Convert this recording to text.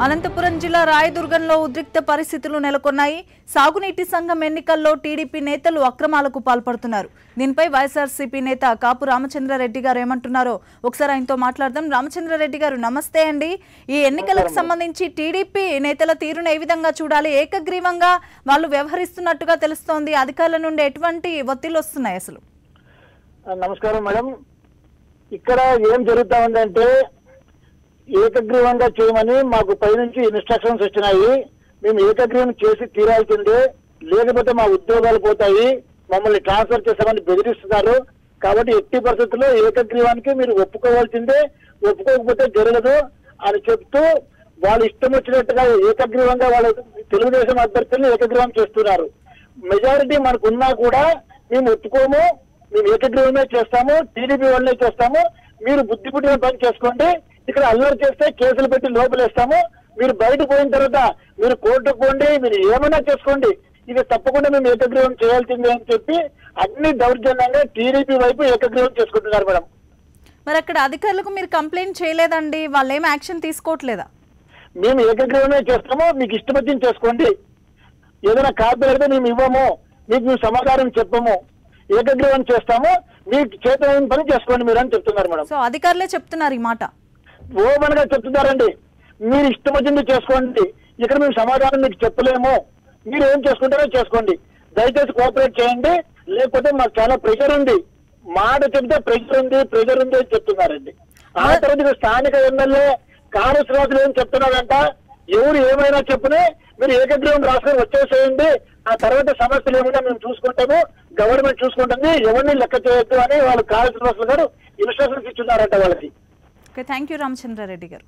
అనంతపురం జిల్లా రాయదుర్గంలో ఉద్రిక్త పరిస్థితులు నెలకొన్నాయి. సాగునీటి సంఘం ఎన్నికల్లో టీడీపీ నేతలు అక్రమాలకు పాల్పడుతున్నారు. దీనిపై వైఎస్ఆర్సీపీ నేత కాపు రామచంద్రారెడ్డి గారు ఏమంటున్నారో ఒకసారి ఆయనతో మాట్లాడదాం. రామచంద్రారెడ్డి గారు నమస్తే అండి. ఈ ఎన్నికలకు సంబంధించి టీడీపీ నేతల తీరును ఏ విధంగా చూడాలి? ఏకగ్రీవంగా వాళ్ళు వ్యవహరిస్తున్నట్టుగా తెలుస్తోంది. అధికారుల నుండి ఎటువంటి ఒత్తిళ్లు వస్తున్నాయి అసలు? నమస్కారం మేడం. ఇక్కడ ఏం జరుగుతా ఉందంటే ఏకగ్రీవంగా చేయమని మాకు పైనుంచి ఇన్స్ట్రక్షన్స్ వచ్చినాయి. మేము ఏకగ్రీవం చేసి తీరాల్సిందే, లేకపోతే మా ఉద్యోగాలు పోతాయి, మమ్మల్ని ట్రాన్స్ఫర్ చేస్తామని బెదిరిస్తున్నారు. కాబట్టి ఎట్టి పరిస్థితుల్లో ఏకగ్రీవానికి మీరు ఒప్పుకోవాల్సిందే, ఒప్పుకోకపోతే జరగదు అని చెప్తూ వాళ్ళు ఇష్టం వచ్చినట్టుగా ఏకగ్రీవంగా వాళ్ళ తెలుగుదేశం అభ్యర్థులను ఏకగ్రీవం చేస్తున్నారు. మెజారిటీ మనకున్నా కూడా మేము ఒప్పుకోము, మేము ఏకగ్రీవమే చేస్తాము, టీడీపీ వాళ్ళనే చేస్తాము, మీరు బుద్ధి పుట్టిన పని చేసుకోండి, ఇక్కడ అల్లరి చేస్తే కేసులు పెట్టి లోపలేస్తాము, మీరు బయట పోయిన తర్వాత మీరు కోర్టుకు పోండి, మీరు ఏమైనా చేసుకోండి, ఇది తప్పకుండా మేము ఏకగ్రీవం చేయాల్సిందే అని చెప్పి అన్ని దౌర్జన్యంగా టీడీపీ వైపు ఏకగ్రీవం చేసుకుంటున్నారు మేడం. మరి అక్కడ అధికారులకు మీరు కంప్లైంట్ చేయలేదండి? వాళ్ళు ఏం యాక్షన్ తీసుకోవట్లేదా? మేము ఏకగ్రీవమే చేస్తాము, మీకు ఇష్టం వచ్చింది చేసుకోండి, ఏదైనా కాపీ పెడితే మేము ఇవ్వము, మీకు మేము సమాధానం చెప్పము, ఏకగ్రీవం చేస్తాము, మీకు చేతనైన పని చేసుకోండి మీరు అని చెప్తున్నారు మేడం. సో అధికారులే చెప్తున్నారు ఈ మాట? ఓపెన్ గా చెప్తున్నారండి, మీరు ఇష్టం వచ్చింది చేసుకోండి, ఇక్కడ మేము సమాధానం మీకు చెప్పలేము, మీరు ఏం చేసుకుంటారో చేసుకోండి, దయచేసి కోఆపరేట్ చేయండి, లేకపోతే మాకు చాలా ప్రెషర్ ఉంది, మాట చెప్తే ప్రెషర్ ఉంది అని చెప్తున్నారండి. ఆ తర్వాత స్థానిక ఎమ్మెల్యే కారు శ్రీనివాసులు ఏం చెప్తున్నారంట, ఎవరు ఏమైనా చెప్పునే మీరు ఏకగ్రీవం రాసుకొని వచ్చేసేయండి, ఆ తర్వాత సమస్యలు ఏమైనా మేము చూసుకుంటాము, గవర్నమెంట్ చూసుకుంటుంది, ఎవరిని లెక్క చేయొద్దు అని వాళ్ళు కారు శ్రీనివాసులు గారు ఇన్స్ట్రక్షన్స్ ఇచ్చున్నారంట వాళ్ళకి. ఓకే, థ్యాంక్ యూ రామచంద్రారెడ్డి గారు.